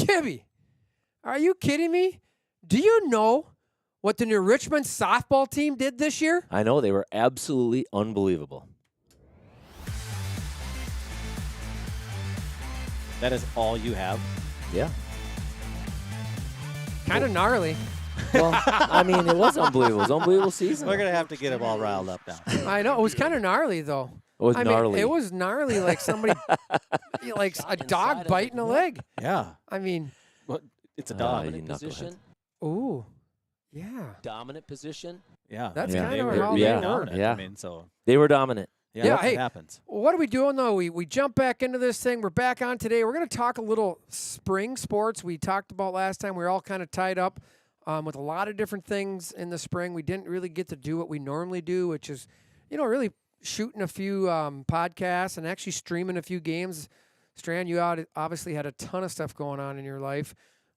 Gibby, are you kidding me? Do you know what the New Richmond softball team did this year? I know. They were absolutely unbelievable. That is all you have? Yeah. Kind of gnarly. Well, I mean, it was unbelievable. It was an unbelievable season. We're going to have to get them all riled up now. I know. It was kind of gnarly, though. It was I gnarly. mean, it was gnarly, like somebody, like a dog biting a leg. Yeah. I mean, Well, it's a you dog. knucklehead. Position, ooh, yeah. dominant position. Yeah. That's Yeah. kinda They how were they really were. dominant. Yeah. I mean, so They were dominant. yeah, Yeah, what hey. happens? What are we doing, though? We jump back into this thing. We're back on today. We're going to talk a little spring sports. We talked about last time. We were all kind of tied up with a lot of different things in the spring. We didn't really get to do what we normally do, which is, really shooting a few podcasts and actually streaming a few games. Strand, you obviously had a ton of stuff going on in your life,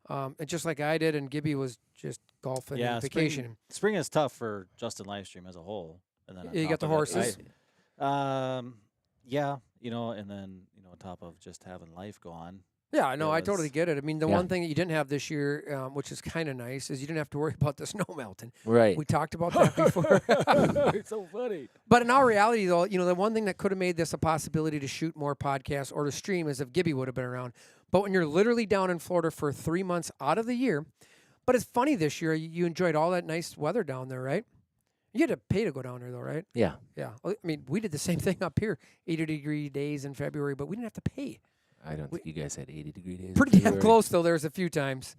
and just like I did, and Gibby was just golfing Yeah, and vacationing. Spring is tough for Justin Livestream as a whole. And then on You got top the of it, horses? Yeah, and then, on top of just having life go on. Yeah, I know. It I totally was- get it. I mean, the Yeah. one thing that you didn't have this year, which is kind of nice, is you didn't have to worry about the snow melting. Right. We talked about that before. It's so funny. But in all reality, though, the one thing that could have made this a possibility to shoot more podcasts or to stream is if Gibby would have been around. But when you're literally down in Florida for 3 months out of the year, but it's funny this year, you enjoyed all that nice weather down there, right? You had to pay to go down there, though, right? Yeah. Yeah. I mean, we did the same thing up here, 80-degree days in February, but we didn't have to pay. I don't think you guys had 80-degree days. in Pretty damn February. close, though. There was a few times.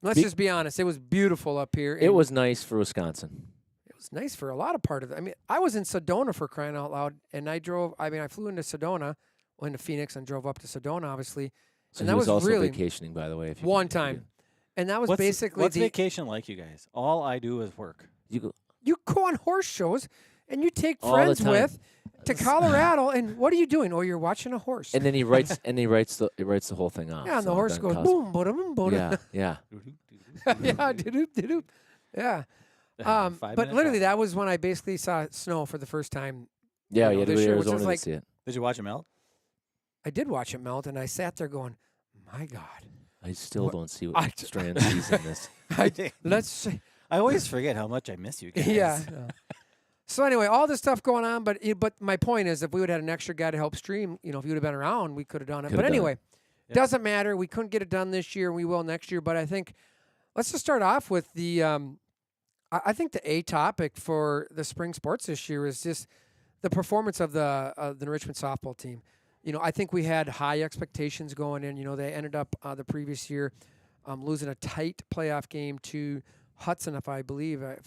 Let's Be- just be honest. It was beautiful up here. It and was nice for Wisconsin. It was nice for a lot of part of it. I mean, I was in Sedona for crying out loud, and I flew into Sedona, went to Phoenix, and drove up to Sedona, obviously. So And he that was was also really vacationing, by the way. If you one can- time. And that was What's basically what's the vacation like, you guys? All I do is work. You go, you go on horse shows, and you take All the friends time. with to Colorado, and what are you doing? Oh, you're watching a horse. and then he writes the whole thing off. yeah, and so the it horse doesn't goes cost- boom, boom, boom. Yeah, yeah. Yeah, doop, doop. Yeah. 5 But minutes literally, off. that was when I basically saw snow for the first time. Yeah, know, you had to this go to year was just Arizona like- to see it. Did you watch him melt? I did watch it melt, and I sat there going, my God. I still What- don't see I- what Strand sees in this. Let's see. I always forget how much I miss you guys. Yeah. So anyway, all this stuff going on, but my point is, if we would have had an extra guy to help stream, if you would have been around, we could have done it. Could But have done anyway, Yeah. doesn't matter. We couldn't get it done this year. We will next year. But I think let's just start off with the. I think the A topic for the spring sports this year is just the performance of the Richmond softball team. I think we had high expectations going in. They ended up the previous year losing a tight playoff game to Hudson, if I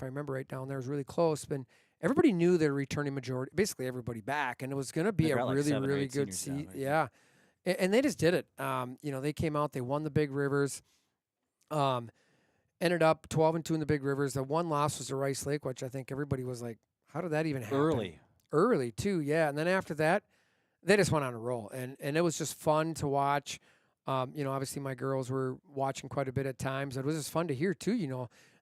remember right down there. It was really close. But everybody knew they were returning majority, basically everybody back, and it was going to be They a brought like really, 7 or really 8 good seniors down, season. right? Yeah. And they just did it. They came out, they won the Big Rivers. Ended up 12-2 in the Big Rivers. The one loss was to Rice Lake, which I think everybody was like, how did that even happen? Early, too, yeah. And then after that, they just went on a roll. And it was just fun to watch. Obviously my girls were watching quite a bit at times. It was just fun to hear, too,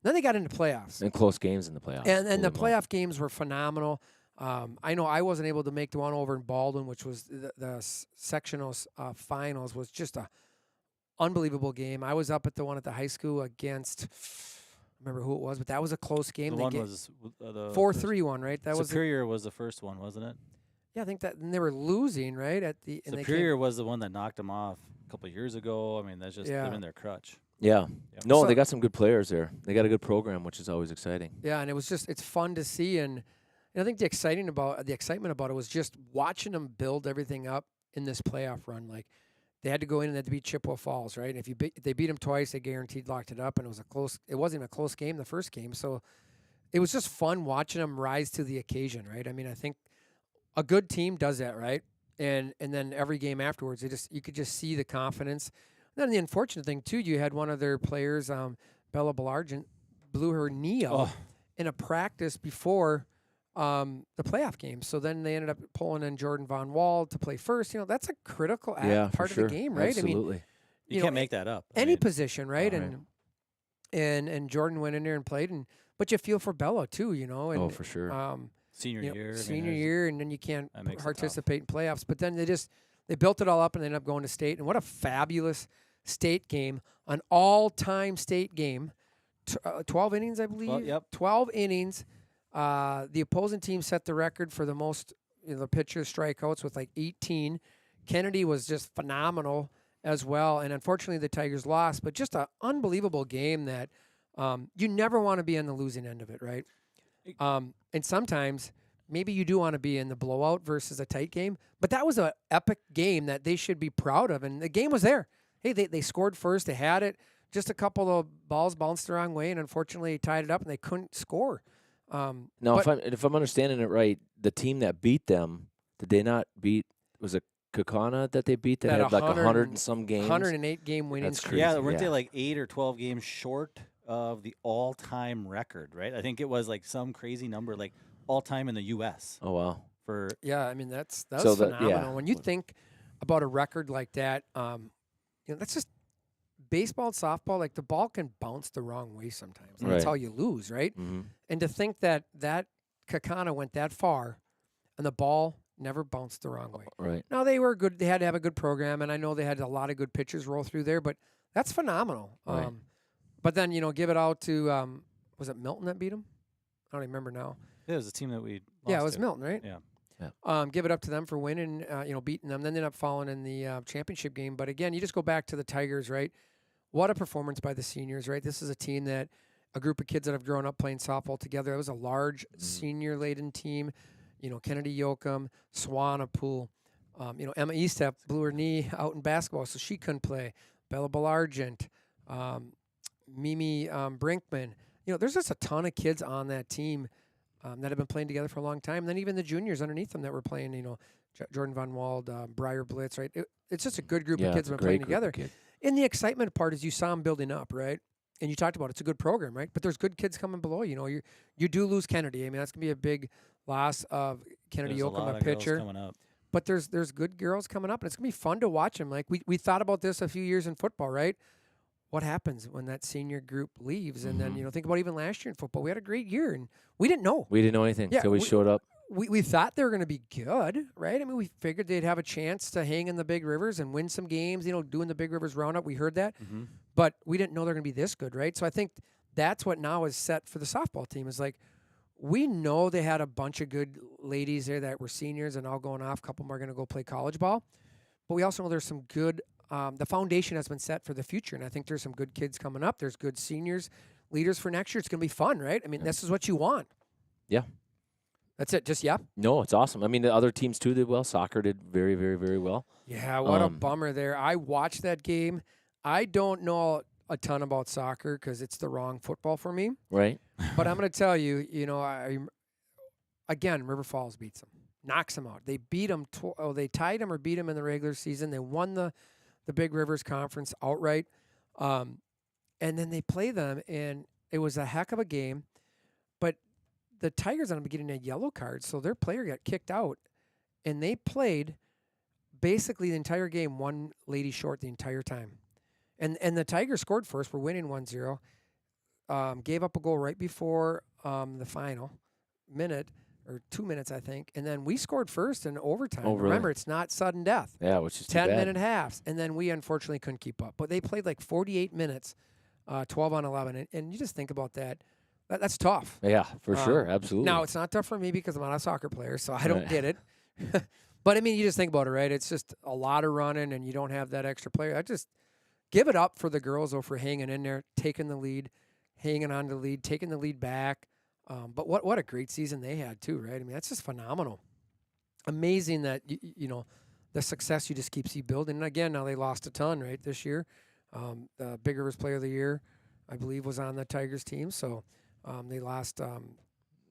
Then they got into playoffs. And close games in the playoffs. And the Pulled them out. playoff games were phenomenal. I know I wasn't able to make the one over in Baldwin, which was the sectional finals, was just a unbelievable game. I was up at the one at the high school against, I don't remember who it was, but that was a close game. The They one ga- was the 4-3 one, right? That was Superior was the first one, wasn't it? yeah. I think that and they were losing right at the and Superior was the one that knocked them off a couple of years ago. I mean, that's just Yeah. them in their crutch. Yeah. Yep. No, So- they got some good players there. They got a good program, which is always exciting. Yeah, and it was just it's fun to see, and I think the excitement about it was just watching them build everything up in this playoff run. Like they had to go in and they had to beat Chippewa Falls, right? And if they beat them twice, they guaranteed locked it up, and it was it wasn't even a close game the first game, so it was just fun watching them rise to the occasion, right? I mean, I think a good team does that, right? And then every game afterwards, you could just see the confidence. And then the unfortunate thing too, you had one of their players, Bella Belargent, blew her knee out in a practice before the playoff game. So then they ended up pulling in Jordan Von Wall to play first. That's a critical part of the game, right? Absolutely. I mean, You can't make that up. I any mean, position, right? Right. And Jordan went in there and played, but you feel for Bella too, and Oh, for sure. senior year. I mean, senior there's- year, and then you can't that makes it tough. participate in playoffs. But then they built it all up and they ended up going to state. And what a fabulous state game, an all-time state game, 12 innings, I believe. 12 innings. The opposing team set the record for the most the pitchers strikeouts with like 18. Kennedy was just phenomenal as well, and unfortunately the Tigers lost. But just an unbelievable game that you never want to be on the losing end of it, right? And sometimes maybe you do want to be in the blowout versus a tight game, but that was an epic game that they should be proud of, and the game was there. Hey, they scored first, they had it, just a couple of balls bounced the wrong way, and unfortunately tied it up, and they couldn't score. Now, if I'm understanding it right, the team that beat them, did they not beat? Was it Kakana that they beat that had like 100 and some games? 108 game winning That's streak. crazy. Yeah, weren't they like 8 or 12 games short of the all-time record, right? I think it was like some crazy number, like all-time in the U.S. Oh, wow. Yeah, I mean, that's So phenomenal. When you think about a record like that, that's just baseball and softball. Like, the ball can bounce the wrong way sometimes. And that's Right. how you lose, right? Mm-hmm. And to think that Kakana went that far and the ball never bounced the wrong way. Right. Now, they were good. They had to have a good program, and I know they had a lot of good pitchers roll through there, but that's phenomenal. Right. But then, give it out to, was it Milton that beat them? I don't even remember now. It was a team that we lost Yeah, it was to. Milton, right? Yeah. Give it up to them for winning, beating them. Then they ended up falling in the championship game. But again, you just go back to the Tigers, right? What a performance by the seniors, right? This is a team that a group of kids that have grown up playing softball together. It was a large senior-laden team. Kennedy Yoakum, Swanapool. Emma Eastep blew her knee out in basketball, so she couldn't play. Bella Belargent, Mimi Brinkman. There's just a ton of kids on that team that have been playing together for a long time. And then even the juniors underneath them that were playing, Jordan Von Wald, Briar Blitz, right? It's just a good group of kids that have been playing together. And the excitement part is you saw them building up, right? And you talked about it's a good program, right? But there's good kids coming below. You do lose Kennedy. I mean, that's going to be a big loss of Kennedy There's Yoakum, lot a of girls pitcher. coming up. But there's good girls coming up, and it's going to be fun to watch them. Like, we thought about this a few years in football, right? What happens when that senior group leaves? And then, think about even last year in football. We had a great year, and we didn't know. We didn't know anything Yeah, until we showed up. We thought they were going to be good, right? I mean, we figured they'd have a chance to hang in the Big Rivers and win some games, doing the Big Rivers Roundup. We heard that. Mm-hmm. But we didn't know they're going to be this good, right? So I think that's what now is set for the softball team is like, we know they had a bunch of good ladies there that were seniors and all going off. A couple more are going to go play college ball. But we also know there's some good the foundation has been set for the future, and I think there's some good kids coming up. There's good seniors, leaders for next year. It's going to be fun, right? I mean, this is what you want. Yeah. That's it. Just, yeah. No, it's awesome. I mean, the other teams, too, did well. Soccer did very, very, very well. Yeah, what a bummer there. I watched that game. I don't know a ton about soccer because it's the wrong football for me. Right. But I'm going to tell you, again, River Falls beats them, knocks them out. They beat them. They tied them or beat them in the regular season. They won the Big Rivers Conference outright. And then they play them, and it was a heck of a game. But the Tigers ended up getting a yellow card, so their player got kicked out. And they played basically the entire game one lady short the entire time. And the Tigers scored first. We're winning 1-0. Gave up a goal right before the final minute or 2 minutes, I think. And then we scored first in overtime. Oh, really? Remember, it's not sudden death. Yeah, which is too bad. 10-minute halves. And then we unfortunately couldn't keep up. But they played like 48 minutes, 12 on 11. And you just think about that. That's tough. Yeah, for sure. Absolutely. Now, it's not tough for me because I'm not a soccer player, so I don't get it. But, I mean, you just think about it, right? It's just a lot of running, and you don't have that extra player. I just give it up for the girls, though, for hanging in there, taking the lead, hanging on to the lead, taking the lead back. But what a great season they had, too, right? I mean, that's just phenomenal. Amazing that, the success you just keep building. And, again, now they lost a ton, right, this year. The Big Rivers Player of the Year, I believe, was on the Tigers team. So they lost.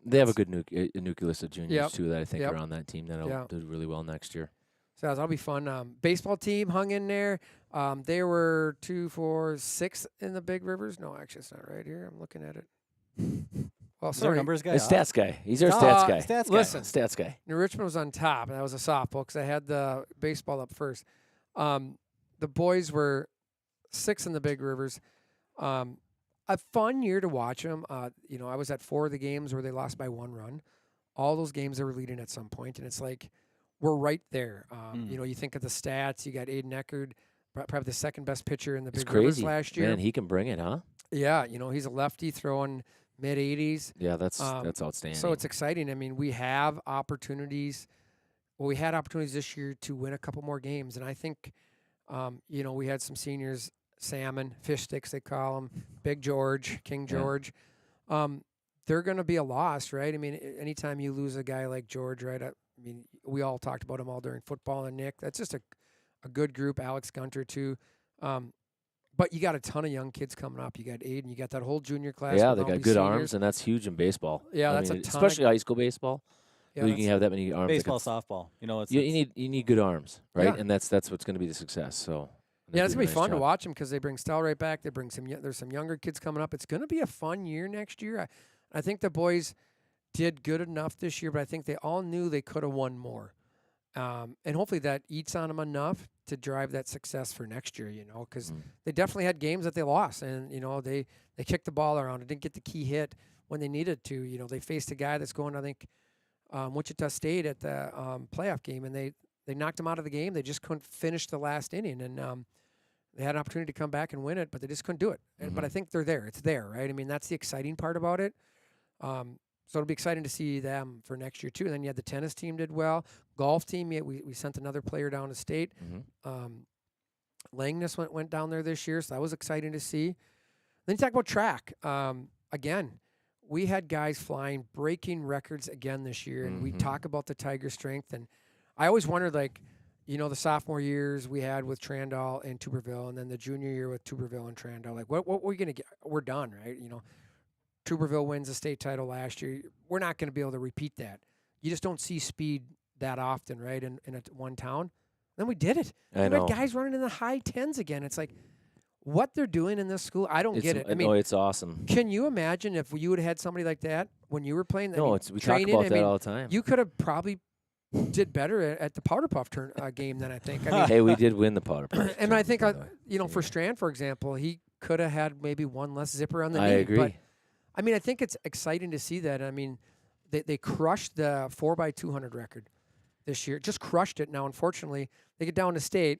They have a good nucleus of juniors, Yep. too, that I think Yep. are on that team that'll do really well next year. So that'll be fun. Baseball team hung in there. They were 2, 4, 6 in the Big Rivers. No, actually, it's not right here. I'm looking at it. Well, Is our sorry. numbers guy? It's off? stats guy. He's our stats guy. Stats guy. Listen. Stats guy. New Richmond was on top, and that was a softball because I had the baseball up first. The boys were 6 in the Big Rivers. A fun year to watch them. I was at 4 of the games where they lost by 1 run. All those games they were leading at some point, and it's like we're right there. You think of the stats. You got Aiden Eckerd probably the second best pitcher in the It's Big Rivers crazy. last year. Man, he can bring it, huh? Yeah, he's a lefty throwing mid-80s. Yeah, that's outstanding. So it's exciting. I mean, we have opportunities. Well, we had opportunities this year to win a couple more games, and I think, we had some seniors, Salmon, fish sticks they call them, Big George, King George. They're going to be a loss, right? I mean, anytime you lose a guy like George, right? I mean, we all talked about him all during football, and Nick. That's just a good group. Alex Gunter too. But you got a ton of young kids coming up. You got Aiden. You got that whole junior class. Yeah, with they all got these good seniors. arms, and that's huge in baseball. Yeah, I that's mean, a ton. especially high school baseball. Yeah, You can have that many arms. Baseball, softball. You need good arms, right? Yeah. And that's what's going to be the success. So Yeah, it's gonna be nice fun to job. watch them because they bring Stell right back. They bring there's some younger kids coming up. It's gonna be a fun year next year. I think the boys did good enough this year, but I think they all knew they could have won more. And hopefully that eats on them enough to drive that success for next year. Because they definitely had games that they lost, and they kicked the ball around and didn't get the key hit when they needed to. They faced a guy that's going, I think, Wichita State at the playoff game, and they knocked him out of the game. They just couldn't finish the last inning, and they had an opportunity to come back and win it, but they just couldn't do it. But I think they're there. It's there, right? I mean, that's the exciting part about it. So it'll be exciting to see them for next year, too. And then you had the tennis team did well. Golf team, we sent another player down to state. Langness went down there this year, so that was exciting to see. Then you talk about track. Again, we had guys flying, breaking records again this year, and we talk about the Tiger strength. And I always wondered, the sophomore years we had with Trandall and Tuberville, and then the junior year with Tuberville and Trandall. What were we going to get? We're done, right? Tuberville wins the state title last year. We're not going to be able to repeat that. You just don't see speed that often, right, in one town. Then we did it. We had guys running in the high 10s again. It's like what they're doing in this school, I don't get it. I mean, it's awesome. Can you imagine if you would have had somebody like that when you were playing? We talk about that all the time. You could have probably did better at the Powder Puff game than I think. Hey, we did win the Powder Puff. And I think, for Strand, for example, he could have had maybe one less zipper on the knee. I agree. But, I think it's exciting to see that. I mean, they crushed the 4x200 record this year. Just crushed it. Now, unfortunately, they get down to state.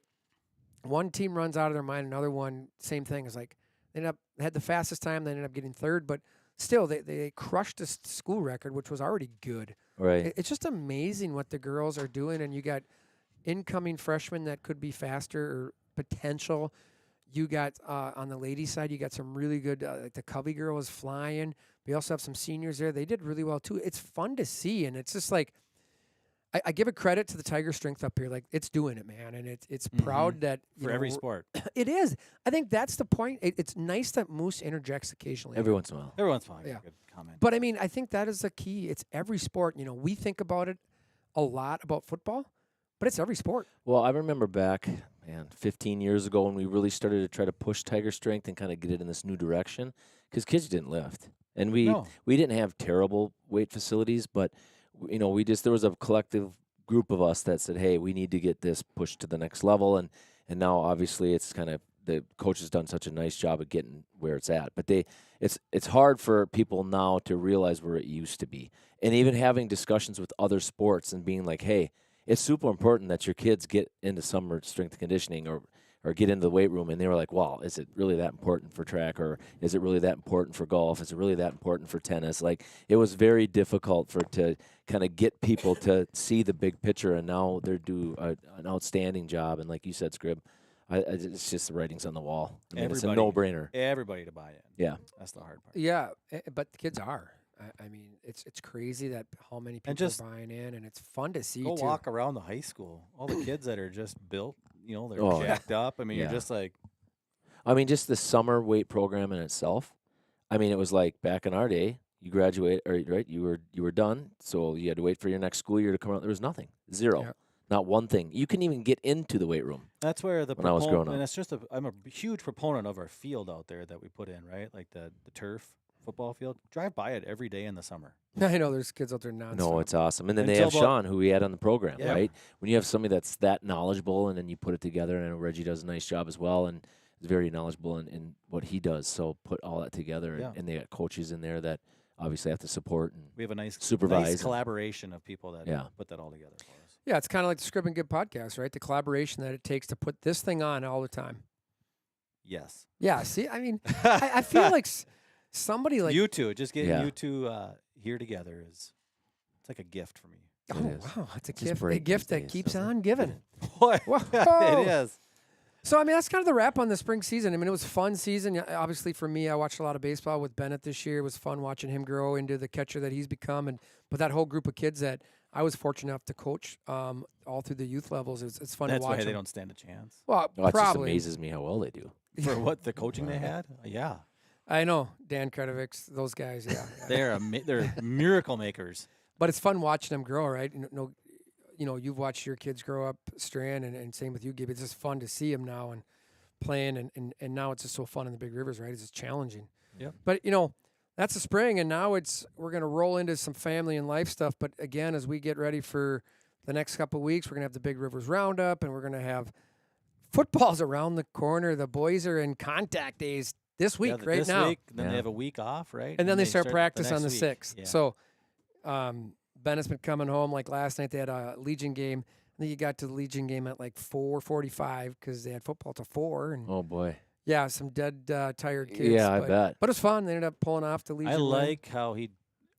One team runs out of their mind. Another one, same thing. Is like they had the fastest time. They ended up getting third. But still, they crushed the school record, which was already good. Right. It's just amazing what the girls are doing. And you got incoming freshmen that could be faster or potential. You got on the ladies' side, you got some really good. Like the Covey girl is flying. We also have some seniors there. They did really well too. It's fun to see, and it's just like I give it credit to the Tiger strength up here. Like it's doing it, man, and it's proud that for every sport. It is. I think that's the point. It's nice that Moose interjects occasionally. Every once in a while. Every once in a while. Yeah. Good comment. But I think that is the key. It's every sport. We think about it a lot about football, but it's every sport. Well, I remember back, 15 years ago when we really started to try to push Tiger strength and kind of get it in this new direction because kids didn't lift. And we didn't have terrible weight facilities, but, there was a collective group of us that said, hey, we need to get this pushed to the next level. And now, obviously, it's kind of the coach has done such a nice job of getting where it's at. But it's hard for people now to realize where it used to be. And even having discussions with other sports and being like, hey, it's super important that your kids get into summer strength and conditioning or get into the weight room. And they were like, well, is it really that important for track? Or is it really that important for golf? Is it really that important for tennis? Like, it was very difficult to kind of get people to see the big picture. And now they're doing an outstanding job. And like you said, Scrib, it's just the writing's on the wall. I mean, it's a no-brainer. Everybody to buy in. Yeah. That's the hard part. Yeah, but the kids are. I mean, it's crazy that how many people are buying in, and it's fun to see. Go too. walk around the high school. All the kids that are just built, they're Oh, jacked up. I mean, yeah. you're just like. I mean, just the summer weight program in itself. I mean, it was like back in our day, you graduate, right? You were done, so you had to wait for your next school year to come out. There was nothing, zero, not one thing. You couldn't even get into the weight room. That's where when I was growing up, and it's just I'm a huge proponent of our field out there that we put in, right? Like the turf football field. Drive by it every day in the summer. I know there's kids out there nonstop. No, it's awesome. And then they have Sean, who we had on the program, Yeah. right? When you have somebody that's that knowledgeable, and then you put it together, and I know Reggie does a nice job as well, and is very knowledgeable in what he does. So put all that together, and they got coaches in there that obviously have to support and we have a nice supervise. collaboration of people that put that all together for us. Yeah, it's kind of like the Scrib and Give podcast, right? The collaboration that it takes to put this thing on all the time. Yes. Yeah, see, I mean, I feel like somebody like you two, just getting Yeah. you two here together it's like a gift for me. oh It is. wow, it's a Just gift, break these that days, keeps doesn't it? on giving. What? Whoa. It is. So I mean, that's kind of the wrap on the spring season. I mean, it was a fun season. Obviously, for me, I watched a lot of baseball with Bennett this year. It was fun watching him grow into the catcher that he's become, but that whole group of kids that I was fortunate enough to coach all through the youth levels, it's fun That's to watch. why they them. don't stand a chance. Well, Well, it just probably. amazes me how well they do. For what the coaching they had? Yeah. I know Dan Kretovics, those guys. Yeah, yeah. They're miracle makers. But it's fun watching them grow, right? You've watched your kids grow up, Strand, and same with you, Gibby. It's just fun to see them now and playing, and now it's just so fun in the big rivers, right? It's just challenging. Yep. But that's the spring, and now we're gonna roll into some family and life stuff. But again, as we get ready for the next couple of weeks, we're gonna have the Big Rivers Roundup, and we're gonna have football's around the corner. The boys are in contact days this week, right this now. Week, then Yeah. they have a week off, right? And then they start the practice on the next week. 6th. Yeah. So Bennett's been coming home. Like last night, they had a Legion game. I think he got to the Legion game at like 4:45 because they had football till 4. And Oh boy. yeah, some dead, tired kids. Yeah, I but, bet. But it was fun. They ended up pulling off the Legion. I win. like how he.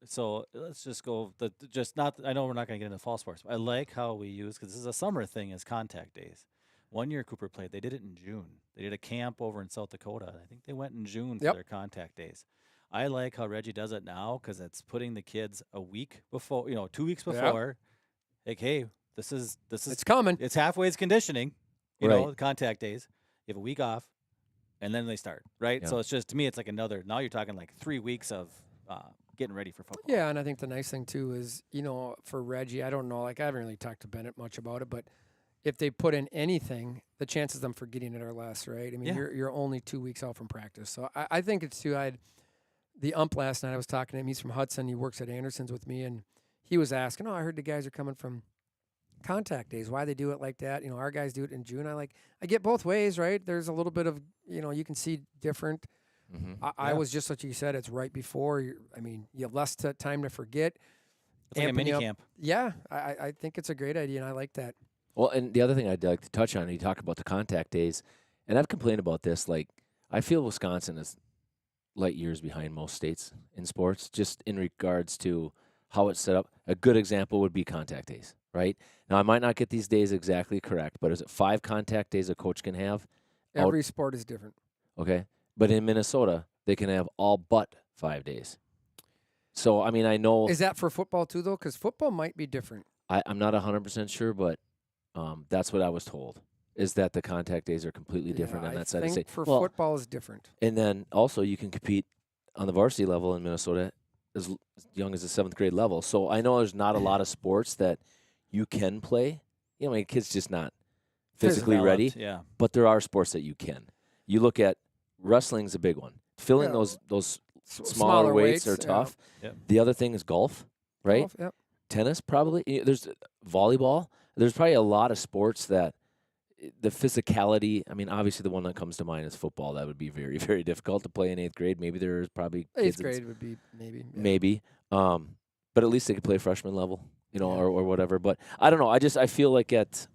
So let's just go. I know we're not going to get into fall sports. But I like how we use, because this is a summer thing, as contact days. One year Cooper played. They did it in June. They did a camp over in South Dakota. I think they went in June for Yep. their contact days. I like how Reggie does it now because it's putting the kids a week before, 2 weeks Yep. before. Like, hey, this is It's coming. it's halfway as conditioning. Right. Contact days. You have a week off, and then they start, right? Yeah. So it's just, to me, it's like another. Now you're talking like 3 weeks of getting ready for football. Yeah, and I think the nice thing too is, for Reggie, I don't know, like I haven't really talked to Bennett much about it, but if they put in anything, the chances of them forgetting it are less, right? I mean, Yeah. you're only 2 weeks out from practice, so I think it's too. I had the ump last night. I was talking to him. He's from Hudson. He works at Anderson's with me, and he was asking, "Oh, I heard the guys are coming from contact days. Why they do it like that? Our guys do it in June." I get both ways, right? There's a little bit of, you can see different. Mm-hmm. I was just what you said. It's right before. You have less time to forget. It's like a amping mini you up. camp. Yeah, I think it's a great idea, and I like that. Well, and the other thing I'd like to touch on, you talk about the contact days, and I've complained about this. Like, I feel Wisconsin is light years behind most states in sports, just in regards to how it's set up. A good example would be contact days, right? Now, I might not get these days exactly correct, but is it 5 contact days a coach can have? Every sport is different. Okay. But in Minnesota, they can have all but 5 days. So, I mean, I know Is that for football too, though? Because football might be different. I'm not 100% sure, but that's what I was told, is that the contact days are completely different on that side of the I state. think for Well, football is different. and then also you can compete on the varsity level in Minnesota as young as the 7th grade level. So I know there's not a lot of sports that you can play. I mean, kids just not physically ready, Yeah. but there are sports that you can. You look at wrestling's a big one. Filling Yeah. those smaller weights are yeah. tough. Yep. The other thing is golf, right? Golf, yep. Tennis, probably. There's volleyball. There's probably a lot of sports that the physicality. I mean, obviously, the one that comes to mind is football. That would be very, very difficult to play in 8th grade. Maybe there's probably kids 8th grade would be maybe. Yeah. maybe, but at least they could play freshman level, Yeah. or whatever. But I don't know. I feel like at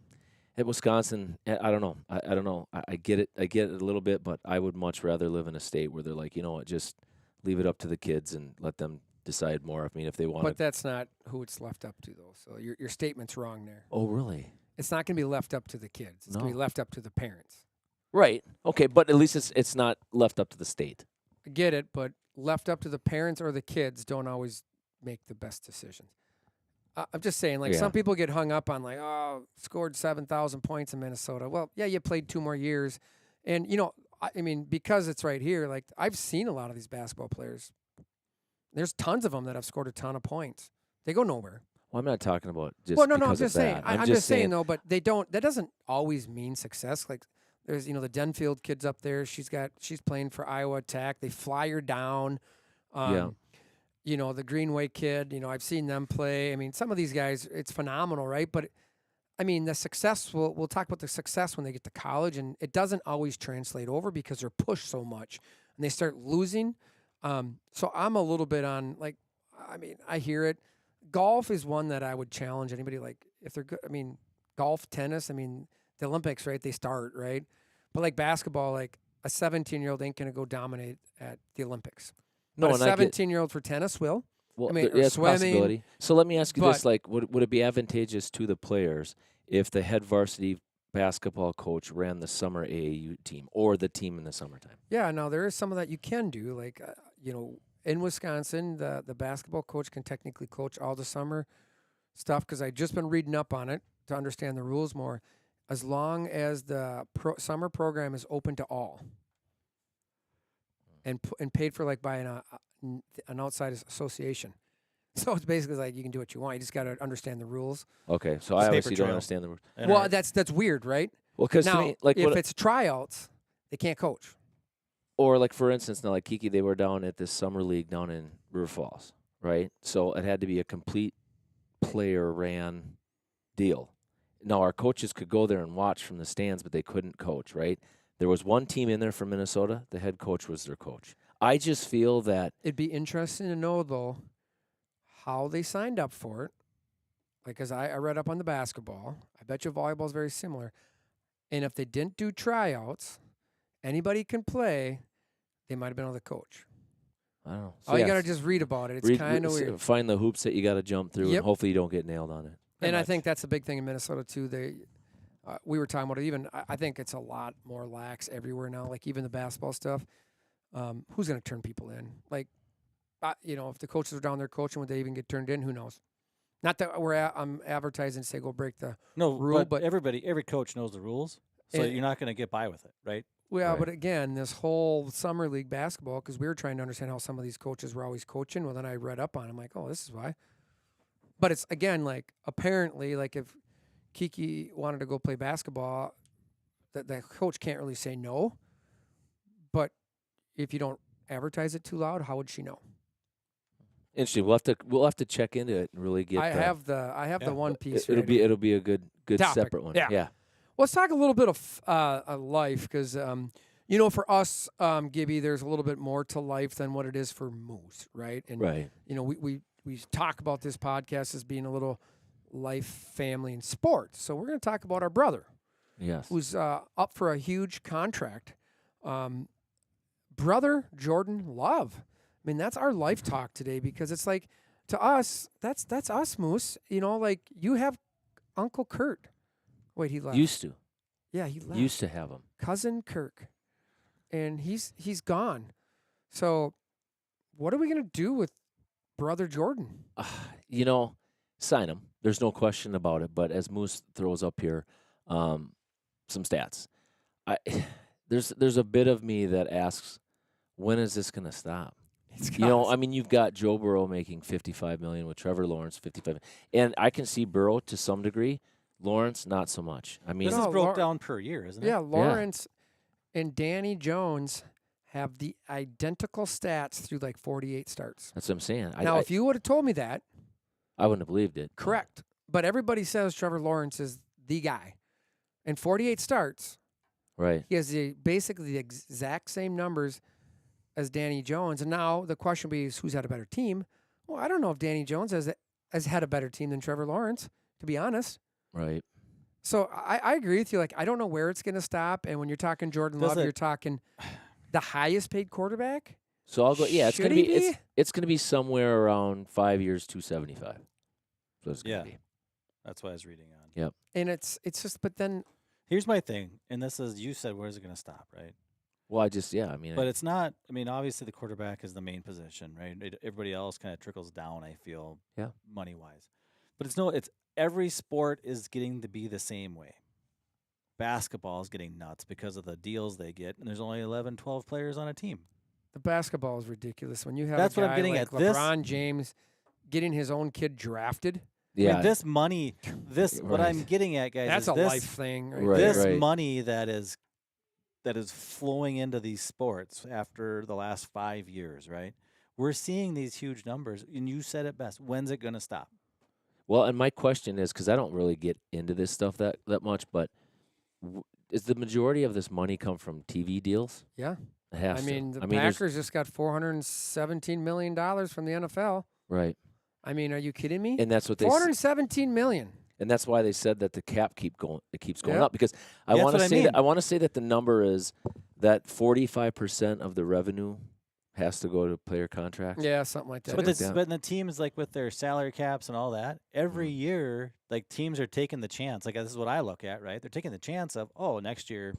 Wisconsin, I don't know. I don't know. I get it. I get it a little bit, but I would much rather live in a state where they're like, what, just leave it up to the kids and let them decide more. I mean, if they want But to. that's not who it's left up to, though. So your statement's wrong there. Oh, really? It's not going to be left up to the kids. It's going to be No. left up to the parents. Right. Okay, but at least it's not left up to the state. I get it, but left up to the parents or the kids don't always make the best decisions. I'm just saying, like, Yeah. some people get hung up on, like, oh, scored 7,000 points in Minnesota. Well, yeah, you played 2 more years. And, I mean, because it's right here, like, I've seen a lot of these basketball players. There's tons of them that have scored a ton of points. They go nowhere. Well, I'm not talking about just Well, no, I'm because just of saying. that. I'm just saying, though, but they don't. That doesn't always mean success. Like, there's, the Denfield kid's up there. She's playing for Iowa Attack. They fly her down. Yeah. The Greenway kid. I've seen them play. I mean, some of these guys, it's phenomenal, right? But I mean, the success. We'll talk about the success when they get to college, and it doesn't always translate over because they're pushed so much, and they start losing. So I'm a little bit on, like, I mean, I hear it. Golf is one that I would challenge anybody. Like, if they're good. I mean, golf, tennis. I mean, the Olympics, right? They start right, but like basketball, like a 17-year-old ain't gonna go dominate at the Olympics. No, But a and I get 17-year-old for tennis will. well. I mean, or Yeah, it's a swimming, possibility. So let me ask you this: but- like, would it be advantageous to the players if the head varsity basketball coach ran the summer AAU team or the team in the summertime? Yeah, no, there is some of that you can do. Like, in Wisconsin, the basketball coach can technically coach all the summer stuff because I've just been reading up on it to understand the rules more. As long as the summer program is open to all and paid for like by an outside association. So it's basically like you can do what you want. You just got to understand the rules. Okay, so It's I paper obviously don't trail. understand the rules. Well, that's weird, right? Well, because to Now, me, like, if it's tryouts, they can't coach. or like for instance, now like Kiki, they were down at this summer league down in River Falls, right? So it had to be a complete player ran deal. Now our coaches could go there and watch from the stands, but they couldn't coach, right? There was one team in there from Minnesota. The head coach was their coach. I just feel that It'd be interesting to know though how they signed up for it. Like, cause I read up on the basketball. I bet you volleyball is very similar. And if they didn't do tryouts, anybody can play. They might have been on the coach. I don't know. All you gotta just read about it. It's kind of weird. Find the hoops that you got to jump through, Yep. and hopefully you don't get nailed on it. And I much. think that's a big thing in Minnesota too. We were talking about it. Even I think it's a lot more lax everywhere now. Like even the basketball stuff. Who's going to turn people in? Like, if the coaches are down there coaching, would they even get turned in? Who knows? Not that I'm advertising say go break the rule, but every coach knows the rules, so And- you're not going to get by with it, right? well, Right. but again, this whole summer league basketball, because we were trying to understand how some of these coaches were always coaching. Well, then I read up on it. I'm like, oh, this is why. But it's, again, like, apparently, like, if Kiki wanted to go play basketball, the coach can't really say no. But if you don't advertise it too loud, how would she know? Interesting. We'll have to check into it and really get. I have the one piece. It'll be a good Topic. separate one. Yeah. Let's talk a little bit of life because, for us, Gibby, there's a little bit more to life than what it is for Moose, right? And, Right. We talk about this podcast as being a little life, family, and sports. So we're going to talk about our brother, Yes. who's up for a huge contract. Brother Jordan Love. I mean, that's our life talk today because it's like, to us, that's us, Moose. Like you have Uncle Kurt. Wait, he left. Used to. Yeah, he left. Used to have them. Cousin Kirk, and he's gone. So, what are we gonna do with brother Jordan? Sign him. There's no question about it. But as Moose throws up here, some stats. There's a bit of me that asks, when is this gonna stop? You've got Joe Burrow making $55 million with Trevor Lawrence $55, and I can see Burrow to some degree. Lawrence, not so much. I mean, This is broke down per year, isn't it? Yeah, Lawrence and Danny Jones have the identical stats through like 48 starts. that's what I'm saying. Now, if you would have told me that, I wouldn't have believed it. correct. But everybody says Trevor Lawrence is the guy. In 48 starts, Right. he has basically the exact same numbers as Danny Jones. And now the question will be is who's had a better team? Well, I don't know if Danny Jones has had a better team than Trevor Lawrence, to be honest. Right. So I agree with you. Like, I don't know where it's going to stop. And when you're talking Jordan Love, you're talking the highest paid quarterback. So I'll go. Yeah, it's Should gonna he be be? it's gonna be somewhere around 5 years, 275. So it's gonna Yeah. be. That's what I was reading on. Yep. And it's just, but then Here's my thing, and this is you said, where's it going to stop, right? Well, I mean, But it's not. I mean, obviously the quarterback is the main position, right? Everybody else kind of trickles down. I feel, Yeah. money wise, but it's every sport is getting to be the same way. Basketball is getting nuts because of the deals they get, and there's only 11, 12 players on a team. the basketball is ridiculous. When you have That's a what guy I'm getting like at. This- LeBron James getting his own kid drafted, I yeah. mean, this money, what Right. I'm getting at, guys, that's is a this, life thing. Right Right, there. this right. money that is flowing into these sports after the last 5 years, right? We're seeing these huge numbers, and you said it best. When's it going to stop? Well, and my question is, because I don't really get into this stuff that much, but is the majority of this money come from TV deals? Yeah. It has I to. mean, the there's- Packers just got $417 million from the NFL. right, I mean, are you kidding me? and that's what they. $417 million. And that's why they said that the cap keeps going Yeah. up, because I That's want to what I say mean. that I want to say that the number is that 45% of the revenue has to go to player contracts. Yeah, something like that. But like the that. but the teams, like with their salary caps and all that, every Mhm. year, like teams are taking the chance. Like this is what I look at, right? They're taking the chance of, oh, next year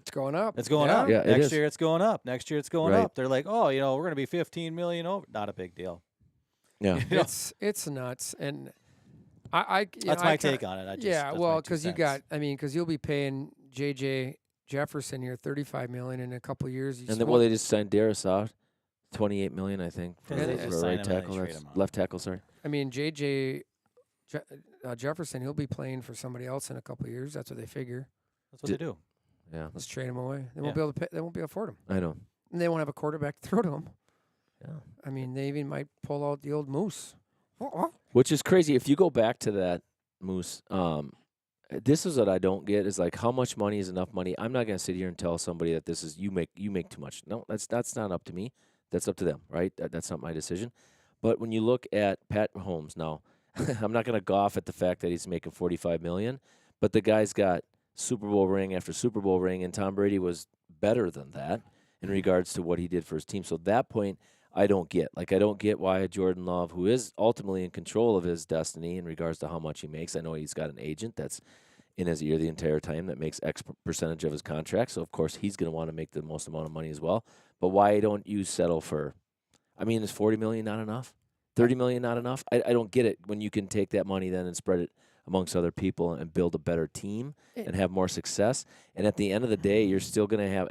It's going up. it's going Yeah. up. Yeah, it Next is. year it's going up. Next year it's going Right. up. They're like, oh, we're going to be 15 million over. Not a big deal. Yeah. You know? It's nuts, and I That's my take on it. yeah, that's well, my 2 because you cents. got, because you'll be paying J.J. Jefferson here $35 million in a couple of years. And then, well, they just signed Darius out, $28 million, I think, for, Yeah, they for just a sign right him and they tackle. trade That's him out. left tackle. Sorry. J.J. Jefferson, he'll be playing for somebody else in a couple of years. That's what they figure. That's what they do. Yeah, Let's trade him away. They won't Yeah. be able to pay. They won't be able to afford him, I know. and they won't have a quarterback to throw to him. Yeah. They even might pull out the old Moose. Which is crazy. If you go back to that, Moose, this is what I don't get, is like, how much money is enough money? I'm not going to sit here and tell somebody that this is you make too much. No, that's not up to me. That's up to them, right? That's not my decision. But when you look at Pat Mahomes now, I'm not going to scoff at the fact that he's making $45 million, but the guy's got Super Bowl ring after Super Bowl ring, and Tom Brady was better than that in regards to what he did for his team. So that point, I don't get. Like, I don't get why Jordan Love, who is ultimately in control of his destiny in regards to how much he makes. I know he's got an agent that's in his ear the entire time that makes X percentage of his contract. So, of course, he's going to want to make the most amount of money as well. But why don't you settle for, is $40 million not enough? $30 million not enough? I don't get it when you can take that money then and spread it amongst other people and build a better team and have more success. And at the end of the day, you're still going to have,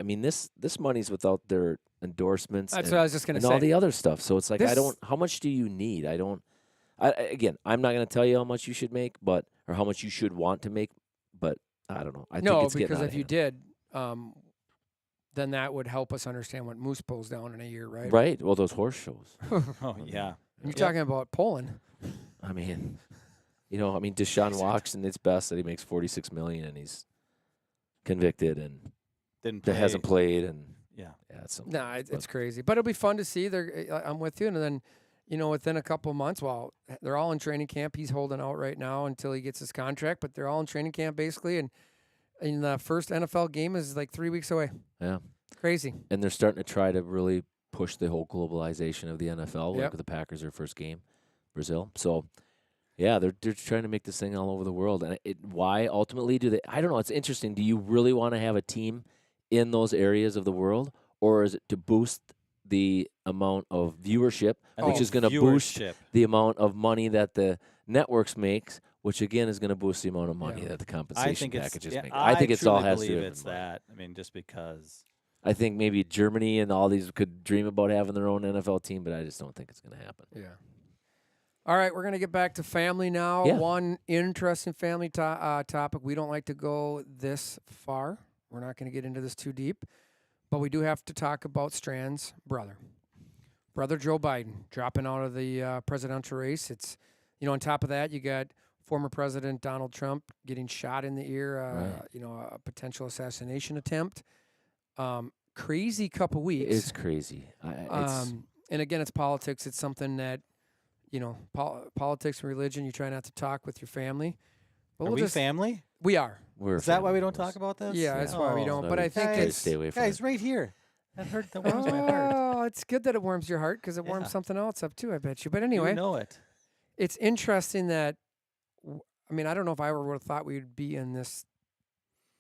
this money's without their endorsements. That's what I was just going to and say. all the other stuff. So it's like, This- how much do you need? Again, I'm not going to tell you how much you should make, or how much you should want to make, but I don't know. I think it's getting because out if of you hand. did, then that would help us understand what Moose pulls down in a year, right? Right. Well, those horse shows. Oh, yeah. You're talking about Poland. Deshaun Watson, it's best that he makes $46 million and he's convicted and Didn't that play. hasn't played, and Yeah. it's something. Nah, it's crazy, but it'll be fun to see. I'm with you, and then within a couple months, they're all in training camp. He's holding out right now until he gets his contract, but they're all in training camp basically, and the first NFL game is like 3 weeks away. Yeah. Crazy. And they're starting to try to really push the whole globalization of the NFL. Yep. Like the Packers, their first game, Brazil. So, yeah, they're trying to make this thing all over the world. And why ultimately do they? I don't know. It's interesting. Do you really want to have a team in those areas of the world, or is it to boost the amount of viewership, which is going to boost the amount of money that the networks makes, which again is going to boost the amount of money that the compensation packages make. I think it's all has to do with it's money. that. Just because. I think maybe Germany and all these could dream about having their own NFL team, but I just don't think it's going to happen. Yeah. All right, we're going to get back to family now. Yeah. One interesting family topic. We don't like to go this far. We're not going to get into this too deep, but we do have to talk about Strand's brother Joe Biden, dropping out of the presidential race. It's, on top of that, you got former President Donald Trump getting shot in the ear, a potential assassination attempt. Crazy couple weeks. It's crazy. And again, it's politics. It's something that, politics and religion, you try not to talk with your family. But Are we family? We are. Is that why we don't talk about this? Yeah, that's why we don't. So But I we think try to it's stay away from guys it. right here. That warms my heart. Oh, it's good that it warms your heart because it Yeah. warms something else up too, I bet you. But anyway, You know it. it's interesting that, I don't know if I ever would have thought we would be in this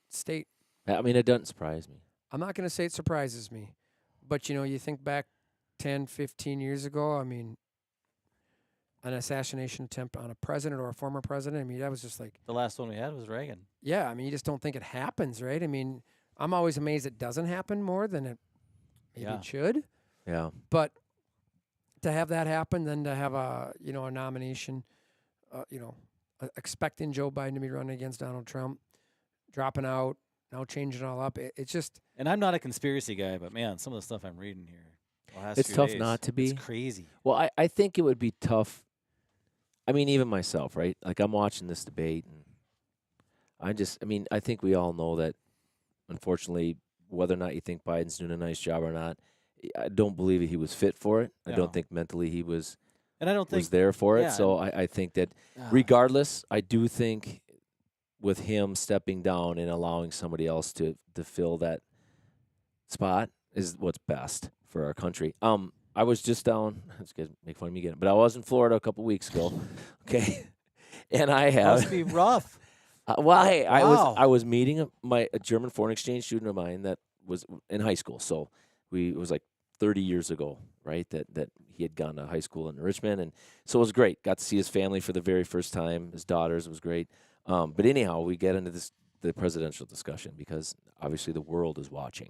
state. It doesn't surprise me. I'm not going to say it surprises me, but you think back 10, 15 years ago, an assassination attempt on a president or a former president, that was just like, The last one we had was Reagan. yeah, you just don't think it happens, right? I'm always amazed it doesn't happen more than it maybe it should. Yeah. But to have that happen, then to have a nomination, expecting Joe Biden to be running against Donald Trump, dropping out, now changing it all up, it's just. And I'm not a conspiracy guy, but man, some of the stuff I'm reading here. the last It's few tough days, not to be. It's crazy. Well, I think it would be tough. Even myself, right? Like, I'm watching this debate, and I think we all know that, unfortunately, whether or not you think Biden's doing a nice job or not, I don't believe he was fit for it. I No. don't think mentally he was And I don't think was there for it. yeah, So I think that regardless, I do think with him stepping down and allowing somebody else to fill that spot is what's best for our country. I was just down. It's gonna make fun of me again, but I was in Florida a couple weeks ago. Okay, and I have must be rough. well, hey, Wow. I was meeting a German foreign exchange student of mine that was in high school. So it was like 30 years ago, right? That he had gone to high school in Richmond, and so it was great. Got to see his family for the very first time. His daughters, it was great. But anyhow, we get into the presidential discussion because obviously the world is watching,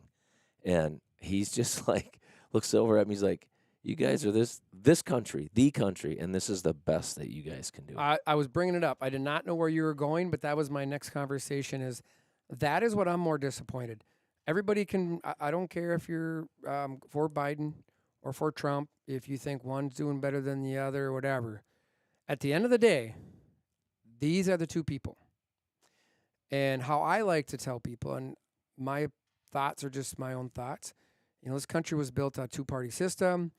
and he's just like looks over at me. He's like, "You guys are this country, the country, and this is the best that you guys can do." I was bringing it up. I did not know where you were going, but that was my next conversation. That is what I'm more disappointed. Everybody can. I don't care if you're for Biden or for Trump. If you think one's doing better than the other or whatever, at the end of the day, these are the two people. And how I like to tell people, and my thoughts are just my own thoughts. This country was built on a two-party system,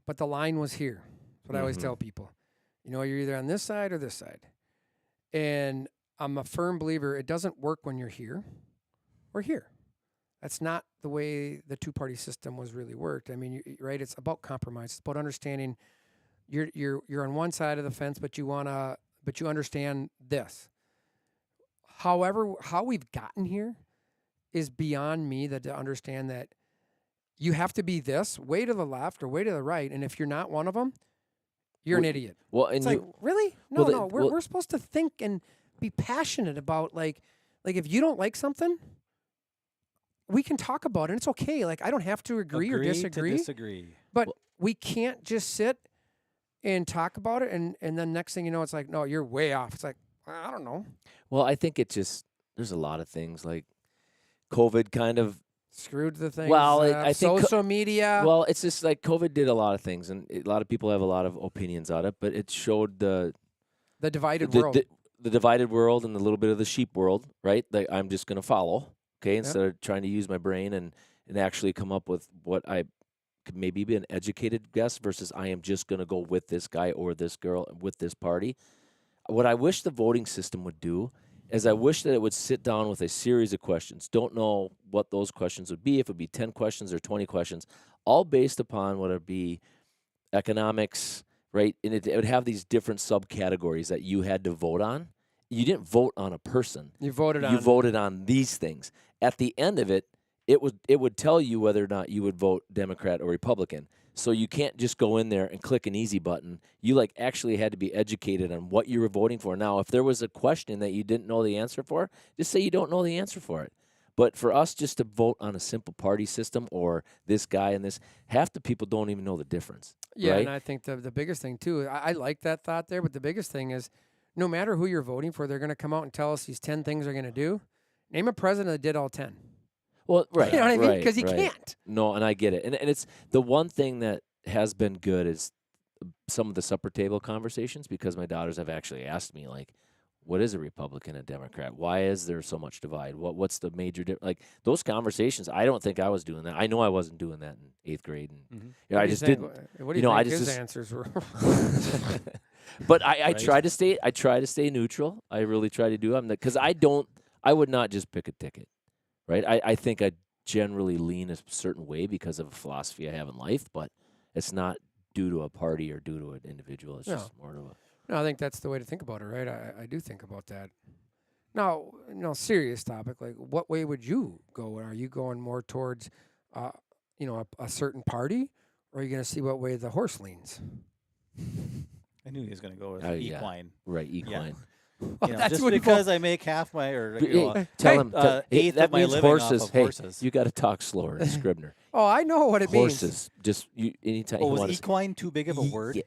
but the line was here. That's what I always tell people. You're either on this side or this side. And I'm a firm believer it doesn't work when you're here or here. That's not the way the two-party system was really worked. I mean, right? It's about compromise. It's about understanding you're on one side of the fence, but you understand this. However, how we've gotten here is beyond me to understand that you have to be this way to the left or way to the right, and if you're not one of them, you're an idiot. Well, and it's like, really? No, we're supposed to think and be passionate about like if you don't like something, we can talk about it. And it's okay. Like I don't have to agree or disagree. To disagree. But we can't just sit and talk about it, and then next thing you know, it's like, no, you're way off. It's like, I don't know. Well, I think there's a lot of things like COVID kind of screwed the thing. Well, I think social media. Well, it's just like COVID did a lot of things, and a lot of people have a lot of opinions on it. But it showed the divided world, the divided world, and a little bit of the sheep world, right? Like I'm just going to follow, okay, instead of trying to use my brain and actually come up with what I could maybe be an educated guess versus I am just going to go with this guy or this girl with this party. What I wish the voting system would do is I wish that it would sit down with a series of questions. Don't know what those questions would be, if it would be 10 questions or 20 questions, all based upon what would be economics, right? And it would have these different subcategories that you had to vote on. You didn't vote on a person. You voted on these things. At the end of it, it would tell you whether or not you would vote Democrat or Republican. So you can't just go in there and click an easy button. You actually had to be educated on what you were voting for. Now, if there was a question that you didn't know the answer for, just say you don't know the answer for it. But for us just to vote on a simple party system or this guy and this, half the people don't even know the difference. Yeah, right? And I think the biggest thing, too, I like that thought there, but the biggest thing is no matter who you're voting for, they're going to come out and tell us these 10 things they're going to do. Name a president that did all 10. Well, right. You know what I mean? Because Because he can't. No, and I get it. And it's the one thing that has been good is some of the supper table conversations, because my daughters have actually asked me, like, what is a Republican and Democrat? Why is there so much divide? What's the major difference? Like, those conversations, I don't think I was doing that. I know I wasn't doing that in 8th grade. And I just didn't. What do you think his answers were? But I try to stay neutral. I really try to do. Because I would not just pick a ticket. Right, I think I generally lean a certain way because of a philosophy I have in life, but it's not due to a party or due to an individual. It's just more of a. No, I think that's the way to think about it, right? I do think about that. Now, serious topic. Like, what way would you go? Are you going more towards, a certain party, or are you going to see what way the horse leans? I knew he was going to go with equine. Yeah. Right, equine. Yeah. That's just because I make half my tell him eighth that of my means living horses. off of Hey, horses. you got to talk slower, Scribner. Oh, I know what it means. Horses. Just anytime. Oh, was equine too big of a word? Yeah.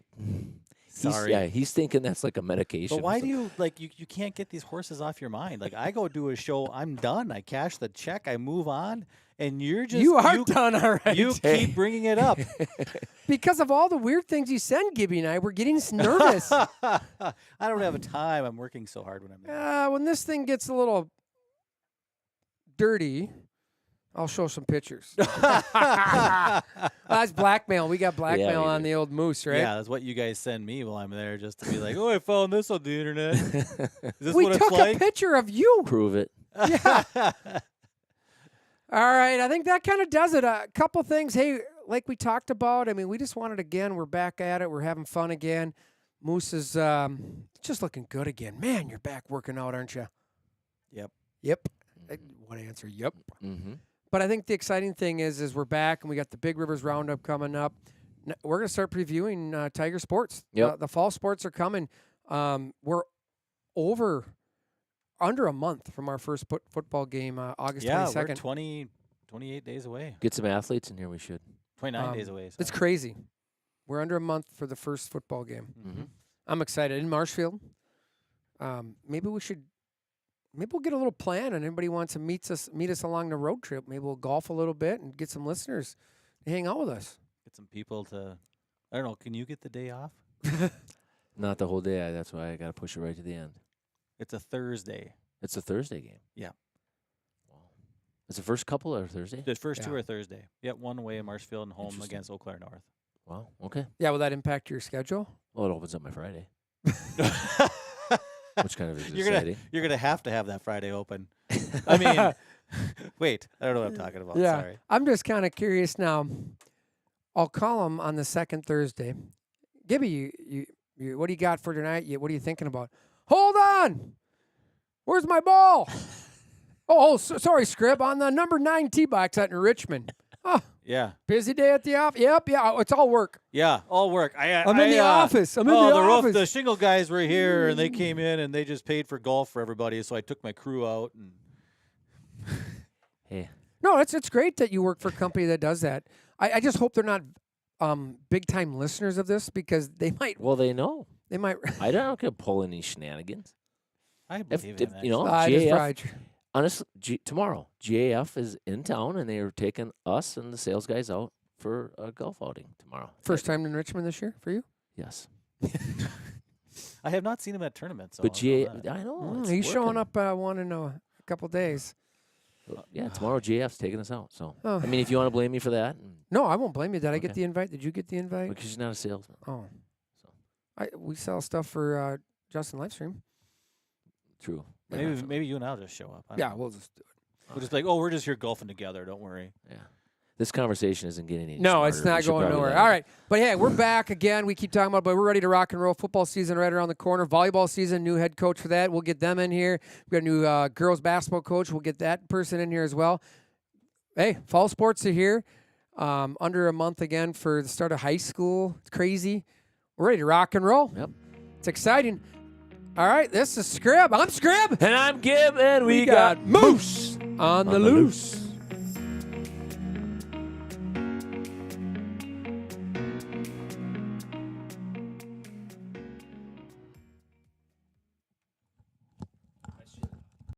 Sorry. He's thinking that's like a medication. But why do you you can't get these horses off your mind? Like, I go do a show, I'm done. I cash the check, I move on, and you're just you are done already. You keep bringing it up because of all the weird things you send. Gibby and I were getting nervous. I don't have time. I'm working so hard when I'm there. When this thing gets a little dirty, I'll show some pictures. That's blackmail. We got blackmail we on do. the old moose, right? Yeah, that's what you guys send me while I'm there, just to be like, oh, I found this on the internet. Is this We what took it's like? a picture of you. Prove it. Yeah. All right. I think that kind of does it. A couple things. Hey, like we talked about, I mean, we just wanted again. We're back at it. We're having fun again. Moose is just looking good again. Man, you're back working out, aren't you? Yep. Yep. What answer? Yep. Mm-hmm. But I think the exciting thing is we're back and we got the Big Rivers Roundup coming up. We're going to start previewing Tiger sports. Yep. The fall sports are coming. We're under a month from our first football game, August 22nd. We're 28 days away. Get some athletes in here. We should. 29 days away. It's crazy. We're under a month for the first football game. Mm-hmm. I'm excited. In Marshfield, maybe we'll get a little plan, and anybody wants to meet us along the road trip. Maybe we'll golf a little bit and get some listeners to hang out with us. Get some people to, I don't know, can you get the day off? Not the whole day. That's why I got to push it right to the end. It's a Thursday. It's a Thursday game. Yeah. Wow. Is the first couple or Thursday? The first two Yeah. are Thursday. Yep, one away in Marshfield and home Interesting. against Eau Claire North. Wow. Okay. Yeah, will that impact your schedule? Well, it opens up my Friday, which kind of is You're exciting. gonna have to have that Friday open. I mean, wait, I don't know what I'm talking about. Yeah. Sorry. I'm just kind of curious now. I'll call them on the second Thursday. Gibby, you, what do you got for tonight? What are you thinking about? Hold on. Where's my ball? Sorry, Scrib. On the number 9 tee box out in Richmond. Oh, Yeah. busy day at the office. Yep, yeah. It's all work. Yeah, all work. I'm in the office. I'm in the office. The shingle guys were here, and they came in, and they just paid for golf for everybody. So I took my crew out, and Hey, No, it's great that you work for a company that does that. I just hope they're not big time listeners of this because they might. well, they know. They might. I don't gonna pull any shenanigans. I If, believe if in you know, I just GAF, tried. honestly, tomorrow, GAF is in town, and they are taking us and the sales guys out for a golf outing tomorrow. First time in Richmond this year for you? Yes. I have not seen him at tournaments. So But I'll know GA, that. I know. Mm, it's he's showing working. up one in a couple days. Yeah, tomorrow GAF's taking us out. So, Oh. I mean, if you want to blame me for that, No, I won't blame you. Did I get Okay. the invite? Did you get the invite? because she's not a salesman. Oh. So. We sell stuff for Justin Livestream. True. Maybe you and I'll just show up. I don't Yeah, know. we'll just do it. We'll just be like, oh, we're just here golfing together. Don't worry. Yeah. This conversation isn't getting any No, smarter. it's We not should going probably nowhere. let All it- right. But hey, we're back again. We keep talking about it, but we're ready to rock and roll. Football season right around the corner. Volleyball season, new head coach for that. We'll get them in here. We got a new girls basketball coach. We'll get that person in here as well. Hey, fall sports are here. Under a month again for the start of high school. It's crazy. We're ready to rock and roll. Yep. It's exciting. All right, this is Scrib. I'm Scrib. And I'm Gib, and we got Moose on the loose.